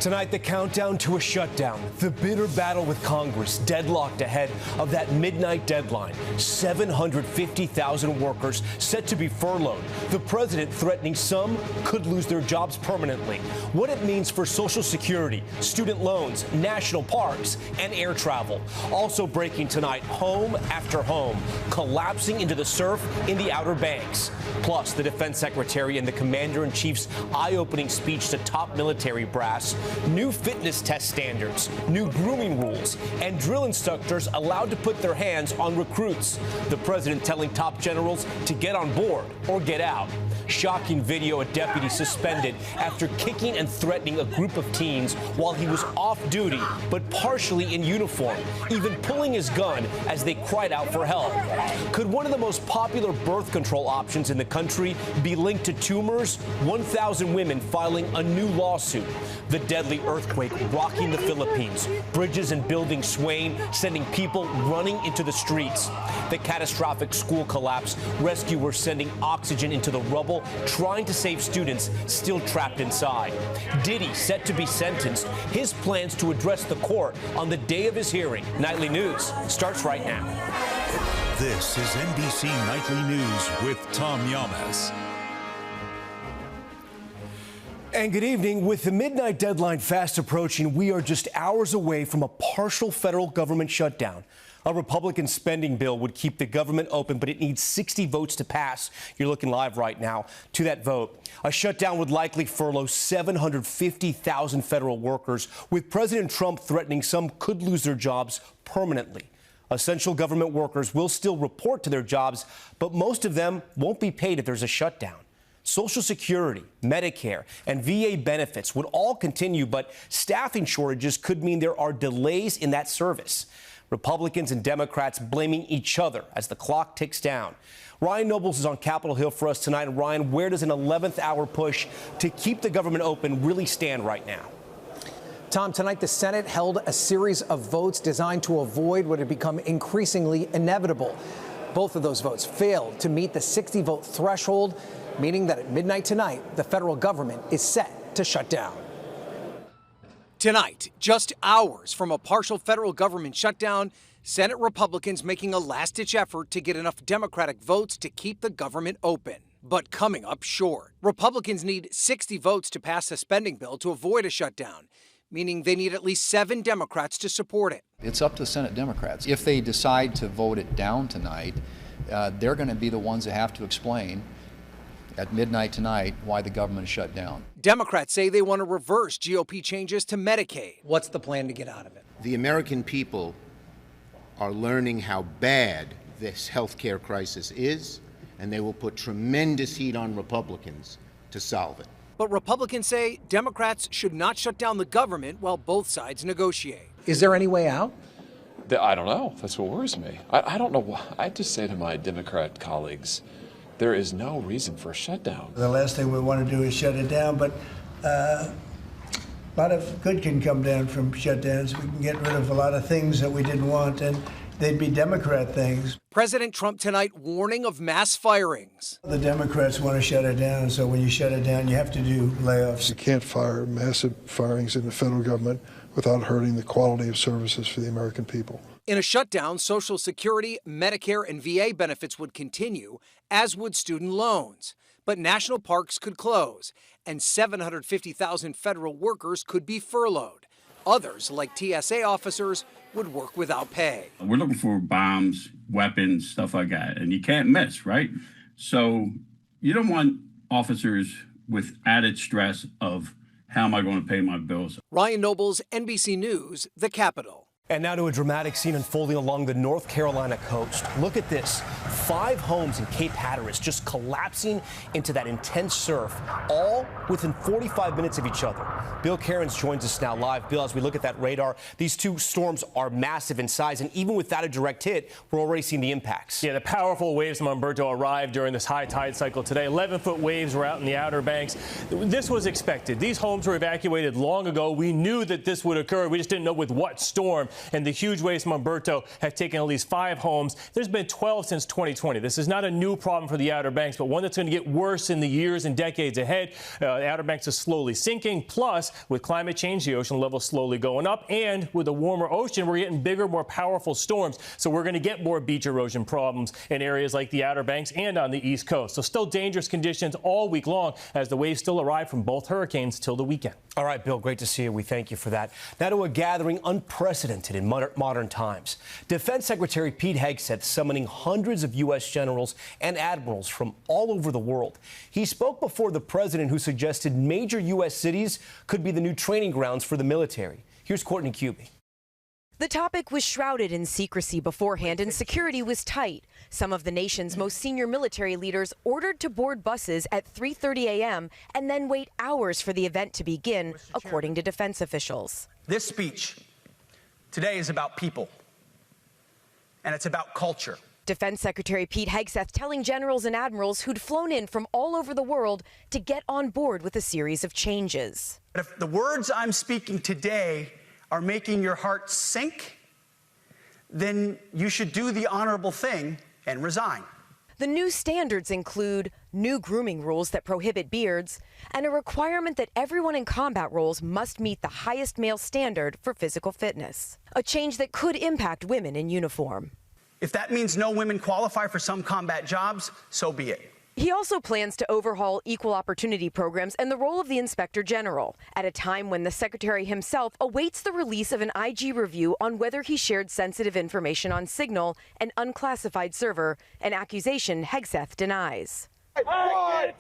Tonight, the countdown to a shutdown. The bitter battle with Congress deadlocked ahead of that midnight deadline. 750,000 workers set to be furloughed. The president threatening some could lose their jobs permanently. What it means for Social Security, student loans, national parks, and air travel. Also breaking tonight, home after home collapsing into the surf in the Outer Banks. Plus, the defense secretary and the commander-in-chief's eye-opening speech to top military brass. New fitness test standards, new grooming rules, and drill instructors allowed to put their hands on recruits. The president telling top generals to get on board or get out. Shocking video, a deputy suspended after kicking and threatening a group of teens while he was off duty, but partially in uniform, even pulling his gun as they cried out for help. Could one of the most popular birth control options in the country be linked to tumors? 1,000 women filing a new lawsuit. The deadly earthquake rocking the Philippines. Bridges and buildings swaying, sending people running into the streets. The catastrophic school collapse. Rescuers sending oxygen into the rubble, trying to save students still trapped inside. Diddy set to be sentenced. His plans to address the court on the day of his hearing. Nightly News starts right now. This is NBC Nightly News with Tom Yamas. And good evening. With the midnight deadline fast approaching, we are just hours away from a partial federal government shutdown. A Republican spending bill would keep the government open, but it needs 60 votes to pass. You're looking live right now to that vote. A shutdown would likely furlough 750,000 federal workers, with President Trump threatening some could lose their jobs permanently. Essential government workers will still report to their jobs, but most of them won't be paid if there's a shutdown. Social Security, Medicare, and VA benefits would all continue, but staffing shortages could mean there are delays in that service. Republicans and Democrats blaming each other as the clock ticks down. Ryan Nobles is on Capitol Hill for us tonight. Ryan, where does an 11th hour push to keep the government open really stand right now? Tom, tonight the Senate held a series of votes designed to avoid what had become increasingly inevitable. Both of those votes failed to meet the 60-vote threshold, meaning that at midnight tonight, the federal government is set to shut down. Tonight, just hours from a partial federal government shutdown, Senate Republicans making a last-ditch effort to get enough Democratic votes to keep the government open. But coming up short. Republicans need 60 votes to pass a spending bill to avoid a shutdown, meaning they need at least 7 Democrats to support it. It's up to Senate Democrats. If they decide to vote it down tonight, they're going to be the ones that have to explain at midnight tonight why the government is shut down. Democrats say they want to reverse GOP changes to Medicaid. What's the plan to get out of it? The American people are learning how bad this health care crisis is, and they will put tremendous heat on Republicans to solve it. But Republicans say Democrats should not shut down the government while both sides negotiate. Is there any way out? I don't know. That's what worries me. I don't know why. I just say to my Democrat colleagues, there is no reason for a shutdown. The last thing we want to do is shut it down, but a lot of good can come down from shutdowns. We can get rid of a lot of things that we didn't want, and they'd be Democrat things. President Trump tonight warning of mass firings. The Democrats want to shut it down, so when you shut it down, you have to do layoffs. You can't fire massive firings in the federal government without hurting the quality of services for the American people. In a shutdown, Social Security, Medicare, and VA benefits would continue, as would student loans. But national parks could close, and 750,000 federal workers could be furloughed. Others, like TSA officers, would work without pay. We're looking for bombs, weapons, stuff like that, and you can't miss, right? So you don't want officers with added stress of how am I going to pay my bills? Ryan Nobles, NBC News, the Capitol. And now to a dramatic scene unfolding along the North Carolina coast. Look at this. 5 homes in Cape Hatteras just collapsing into that intense surf, all within 45 minutes of each other. Bill Cairns joins us now live. Bill, as we look at that radar, these 2 storms are massive in size, and even without a direct hit, we're already seeing the impacts. Yeah, the powerful waves from Umberto arrived during this high tide cycle today. 11-foot waves were out in the Outer Banks. This was expected. These homes were evacuated long ago. We knew that this would occur. We just didn't know with what storm. and the huge waves from Umberto have taken at least 5 homes. There's been 12 since 2020. This is not a new problem for the Outer Banks, but one that's going to get worse in the years and decades ahead. The Outer Banks is slowly sinking. Plus, with climate change, the ocean level slowly going up, and with a warmer ocean, we're getting bigger, more powerful storms. So we're going to get more beach erosion problems in areas like the Outer Banks and on the East Coast. So still dangerous conditions all week long as the waves still arrive from both hurricanes till the weekend. All right, Bill, great to see you. We thank you for that. Now to a gathering unprecedented in modern times. Defense Secretary Pete Hegseth summoning hundreds of U.S. generals and admirals from all over the world. He spoke before the president, who suggested major U.S. cities could be the new training grounds for the military. Here's Courtney Cubey. The topic was shrouded in secrecy beforehand, and security was tight. Some of the nation's most senior military leaders ordered to board buses at 3:30 a.m. and then wait hours for the event to begin, according to defense officials. This speech today is about people, and it's about culture. Defense Secretary Pete Hegseth telling generals and admirals who'd flown in from all over the world to get on board with a series of changes. But if the words I'm speaking today are making your heart sink, then you should do the honorable thing and resign. The new standards include new grooming rules that prohibit beards and a requirement that everyone in combat roles must meet the highest male standard for physical fitness, a change that could impact women in uniform. If that means no women qualify for some combat jobs, so be it. He also plans to overhaul equal opportunity programs and the role of the Inspector General at a time when the Secretary himself awaits the release of an IG review on whether he shared sensitive information on Signal, an unclassified server, an accusation Hegseth denies.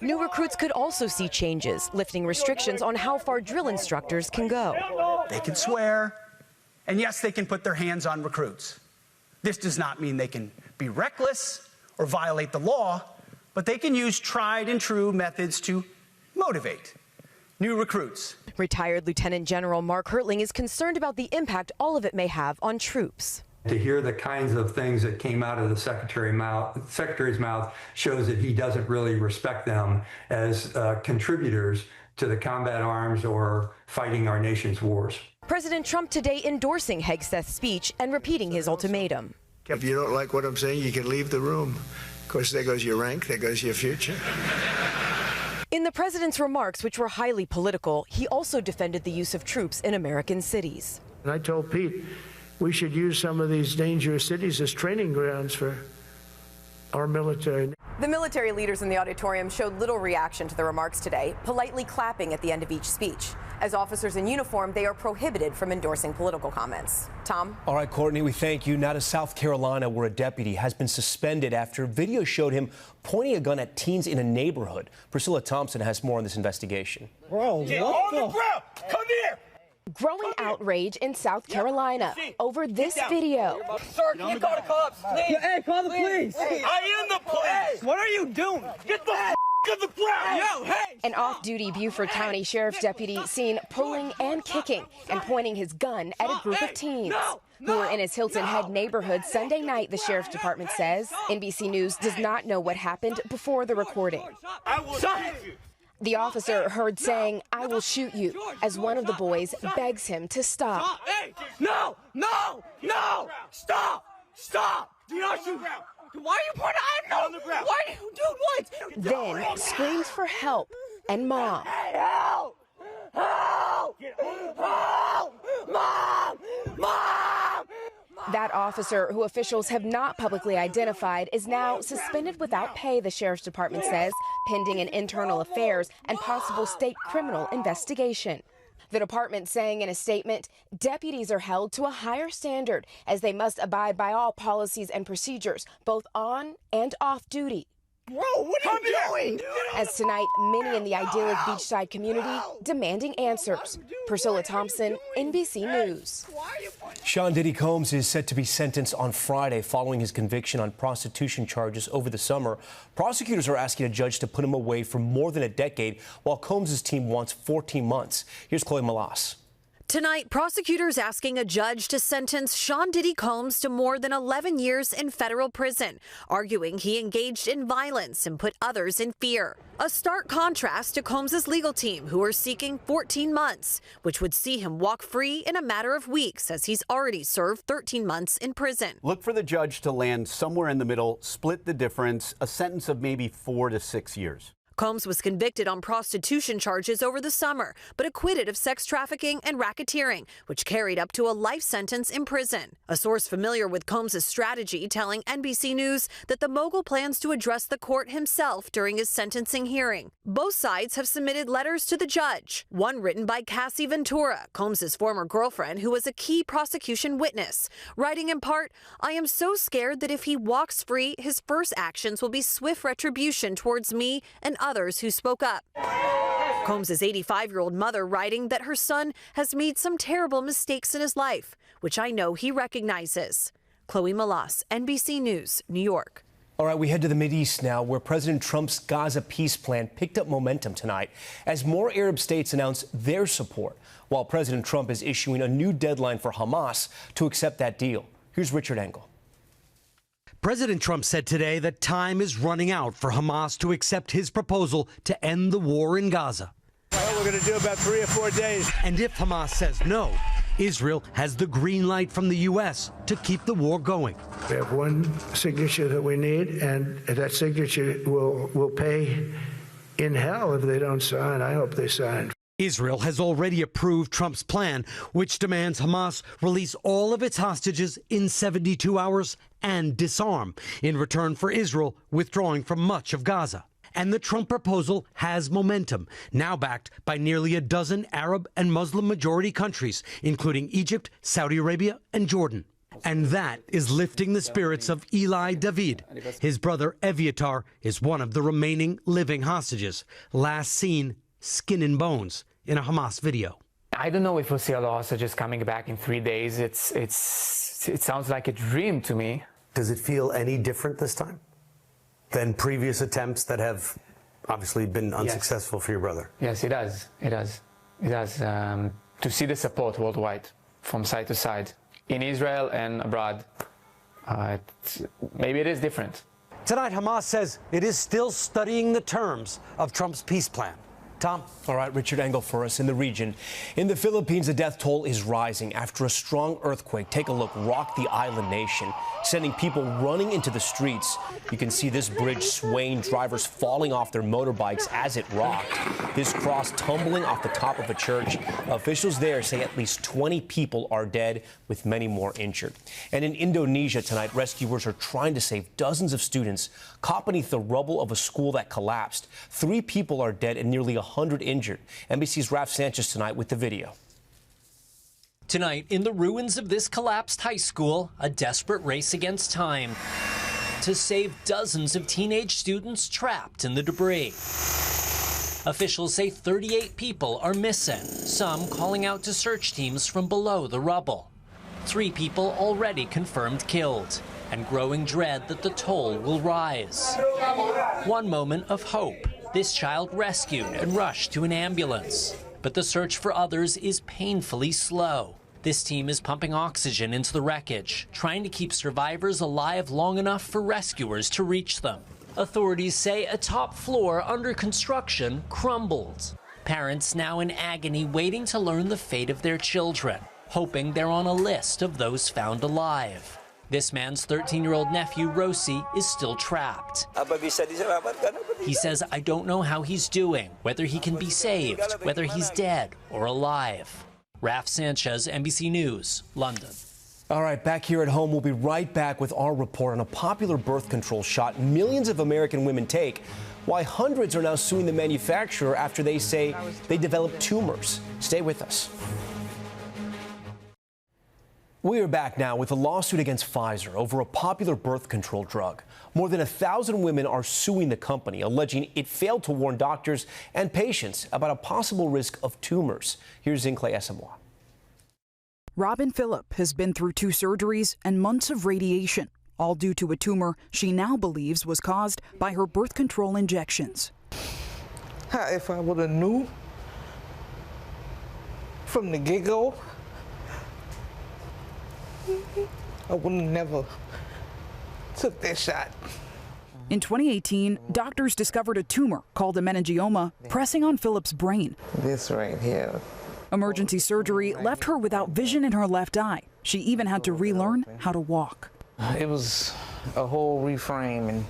New recruits could also see changes, lifting restrictions on how far drill instructors can go. They can swear, and yes, they can put their hands on recruits. This does not mean they can be reckless or violate the law, but they can use tried and true methods to motivate new recruits. Retired Lieutenant General Mark Hertling is concerned about the impact all of it may have on troops. To hear the kinds of things that came out of the Secretary's mouth shows that he doesn't really respect them as contributors to the combat arms or fighting our nation's wars. President Trump today endorsing Hegseth's speech and repeating his ultimatum. If you don't like what I'm saying, you can leave the room. Of course, there goes your rank, there goes your future. In the president's remarks, which were highly political, he also defended the use of troops in American cities. And I told Pete we should use some of these dangerous cities as training grounds for our military. The military leaders in the auditorium showed little reaction to the remarks today, politely clapping at the end of each speech. As officers in uniform, they are prohibited from endorsing political comments. Tom? All right, Courtney, we thank you. Now to South Carolina, where a deputy has been suspended after video showed him pointing a gun at teens in a neighborhood. Priscilla Thompson has more on this investigation. Bro, get on the ground! Come here! Growing outrage in South Carolina over this video. Sir, can you call the cops, please? Hey, call the police. I am the police. What are you doing? Get the f*** on the ground. Yo, hey. An off-duty Beaufort County Sheriff's deputy seen pulling and kicking and pointing his gun at a group of teens who were in his Hilton Head neighborhood Sunday night, the Sheriff's Department says. NBC News does not know what happened before the recording. I will shoot you. The officer heard saying, "I will shoot you," as one of the boys begs him to stop. Hey, no, no, no, stop, stop. Do not shoot. Why are you pointing? I know. On the ground. Why are you doing what? Then screams for help and mom. Hey, help! Help! Help! Mom! Mom! That officer, who officials have not publicly identified, is now suspended without pay, the Sheriff's Department says, pending an internal affairs and possible state criminal investigation. The department saying in a statement, deputies are held to a higher standard as they must abide by all policies and procedures, both on and off duty. Bro, what are you doing? As tonight, many in the idyllic beachside community demanding answers. Priscilla Thompson, NBC News. Sean Diddy Combs is set to be sentenced on Friday following his conviction on prostitution charges over the summer. Prosecutors are asking a judge to put him away for more than a decade, while Combs' team wants 14 months. Here's Chloe Malas. Tonight, prosecutors asking a judge to sentence Sean Diddy Combs to more than 11 years in federal prison, arguing he engaged in violence and put others in fear. A stark contrast to Combs' legal team, who are seeking 14 months, which would see him walk free in a matter of weeks, as he's already served 13 months in prison. Look for the judge to land somewhere in the middle, split the difference, a sentence of maybe 4 to 6 years. Combs was convicted on prostitution charges over the summer, but acquitted of sex trafficking and racketeering, which carried up to a life sentence in prison. A source familiar with Combs' strategy telling NBC News that the mogul plans to address the court himself during his sentencing hearing. Both sides have submitted letters to the judge, one written by Cassie Ventura, Combs' former girlfriend, who was a key prosecution witness, writing in part, "I am so scared that if he walks free, his first actions will be swift retribution towards me and others who spoke up." Combs' 85-year-old mother writing that her son has made some terrible mistakes in his life, which I know he recognizes. Chloe Malas, NBC News, New York. All right, we head to the Mideast now, where President Trump's Gaza peace plan picked up momentum tonight as more Arab states announce their support, while President Trump is issuing a new deadline for Hamas to accept that deal. Here's Richard Engel. President Trump said today that time is running out for Hamas to accept his proposal to end the war in Gaza. Well, we're going to do about 3 or 4 days. And if Hamas says no, Israel has the green light from the U.S. to keep the war going. We have one signature that we need, and that signature will pay in hell if they don't sign. I hope they sign. Israel has already approved Trump's plan, which demands Hamas release all of its hostages in 72 hours and disarm, in return for Israel withdrawing from much of Gaza. And the Trump proposal has momentum, now backed by nearly a dozen Arab and Muslim-majority countries, including Egypt, Saudi Arabia, and Jordan. And that is lifting the spirits of Eli David. His brother Eviatar is one of the remaining living hostages, last seen skin and bones in a Hamas video. I don't know if we'll see a lot of hostages coming back in 3 days. It sounds like a dream to me. Does it feel any different this time than previous attempts that have obviously been unsuccessful for your brother? Yes, it does. It does. It does. To see the support worldwide, from side to side, in Israel and abroad, maybe it is different. Tonight, Hamas says it is still studying the terms of Trump's peace plan. Tom? All right, Richard Engel for us in the region. In the Philippines, the death toll is rising after a strong earthquake, take a look, rocked the island nation, sending people running into the streets. You can see this bridge swaying, drivers falling off their motorbikes as it rocked. This cross tumbling off the top of a church. Officials there say at least 20 people are dead, with many more injured. And in Indonesia tonight, rescuers are trying to save dozens of students caught beneath the rubble of a school that collapsed. 3 people are dead and nearly 100 injured. NBC's Raf Sanchez tonight with the video. Tonight, in the ruins of this collapsed high school, a desperate race against time to save dozens of teenage students trapped in the debris. Officials say 38 people are missing, some calling out to search teams from below the rubble. 3 people already confirmed killed, and growing dread that the toll will rise. One moment of hope. This child rescued and rushed to an ambulance. But the search for others is painfully slow. This team is pumping oxygen into the wreckage, trying to keep survivors alive long enough for rescuers to reach them. Authorities say a top floor under construction crumbled. Parents now in agony waiting to learn the fate of their children, hoping they're on a list of those found alive. This man's 13-year-old nephew, Rosie, is still trapped. He says, I don't know how he's doing, whether he can be saved, whether he's dead or alive. Raf Sanchez, NBC News, London. All right, back here at home, we'll be right back with our report on a popular birth control shot millions of American women take, why hundreds are now suing the manufacturer after they say they developed tumors. Stay with us. We are back now with a lawsuit against Pfizer over a popular birth control drug. More than 1,000 women are suing the company, alleging it failed to warn doctors and patients about a possible risk of tumors. Here's Zincle Esamoah. Robin Phillip has been through 2 surgeries and months of radiation, all due to a tumor she now believes was caused by her birth control injections. If I would have knew from the get-go, I would have never took that shot. In 2018, doctors discovered a tumor called a meningioma pressing on Philip's brain. This right here. Emergency surgery left her without vision in her left eye. She even had to relearn how to walk. It was a whole reframing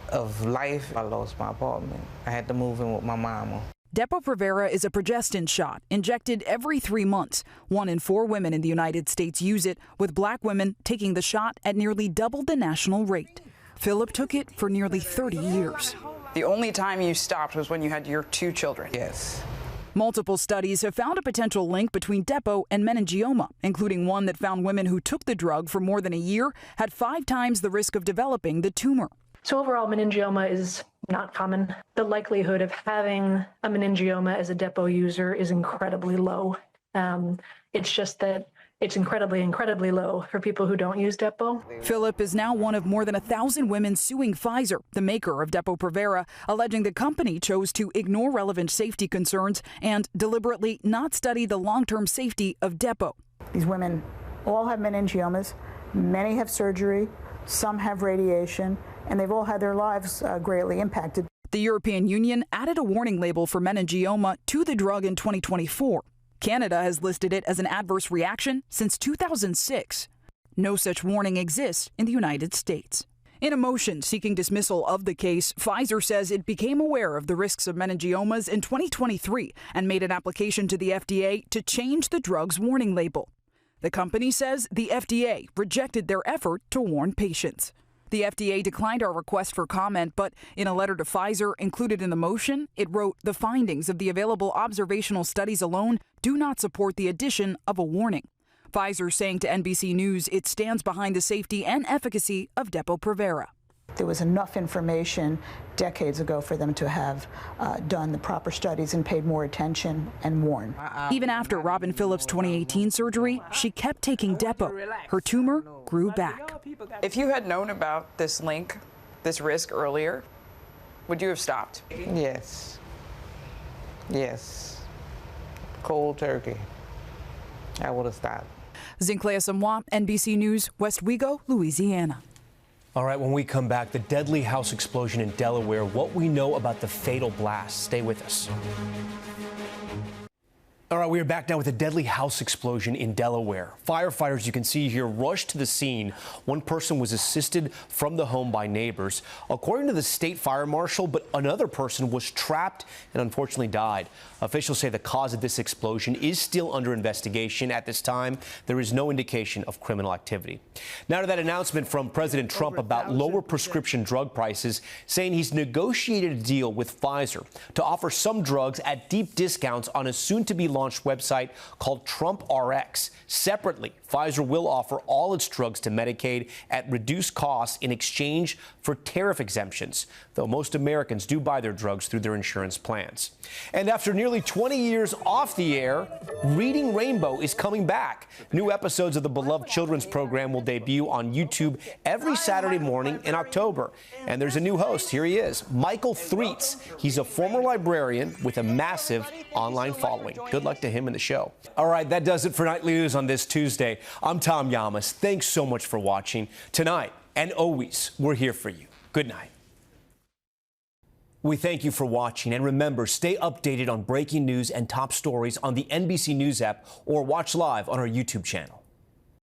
of life. I lost my apartment. I had to move in with my mama. Depo-Provera is a progestin shot injected every 3 months. 1 in 4 women in the United States use it, with black women taking the shot at nearly double the national rate. Philip took it for nearly 30 years. The only time you stopped was when you had your 2 children. Yes. Multiple studies have found a potential link between depo and meningioma, including one that found women who took the drug for more than a year had 5 times the risk of developing the tumor. So overall, meningioma is not common. The likelihood of having a meningioma as a depo user is incredibly low. It's just that it's incredibly low for people who don't use depo. Philip is now one of more than 1,000 women suing Pfizer, the maker of Depo-Provera, alleging the company chose to ignore relevant safety concerns and deliberately not study the long-term safety of depo. These women all have meningiomas, many have surgery, some have radiation, and they've all had their lives greatly impacted. The European Union added a warning label for meningioma to the drug in 2024. Canada has listed it as an adverse reaction since 2006. No such warning exists in the United States. In a motion seeking dismissal of the case, Pfizer says it became aware of the risks of meningiomas in 2023 and made an application to the FDA to change the drug's warning label. The company says the FDA rejected their effort to warn patients. The FDA declined our request for comment, but in a letter to Pfizer included in the motion, it wrote the findings of the available observational studies alone do not support the addition of a warning. Pfizer saying to NBC News it stands behind the safety and efficacy of Depo-Provera. There was enough information decades ago for them to have done the proper studies and paid more attention and warned. Even after Robin Phillips' 2018 surgery, she kept taking Depo. Her tumor grew back. If you had known about this link, this risk earlier, would you have stopped? Yes. Yes. Cold turkey. I would have stopped. Zinclea Samoa, NBC News, West Wego, Louisiana. All right, when we come back, the deadly house explosion in Delaware, what we know about the fatal blast. Stay with us. All right, we are back now with a deadly house explosion in Delaware. Firefighters, you can see here, rushed to the scene. One person was assisted from the home by neighbors, according to the state fire marshal, but another person was trapped and unfortunately died. Officials say the cause of this explosion is still under investigation. At this time, there is no indication of criminal activity. Now to that announcement from President Trump about lower prescription drug prices, saying he's negotiated a deal with Pfizer to offer some drugs at deep discounts on a soon-to-be launched website called Trump RX. Separately, Pfizer will offer all its drugs to Medicaid at reduced costs in exchange for tariff exemptions, though most Americans do buy their drugs through their insurance plans. And after nearly 20 years off the air, Reading Rainbow is coming back. New episodes of the beloved children's program will debut on YouTube every Saturday morning in October. And there's a new host. Here he is, Michael Threets. He's a former librarian with a massive online following. Good luck to him in the show. All right, that does it for Nightly News on this Tuesday. I'm Tom Yamas. Thanks so much for watching. Tonight and always, we're here for you. Good night. We thank you for watching, and remember, stay updated on breaking news and top stories on the NBC News app or watch live on our YouTube channel.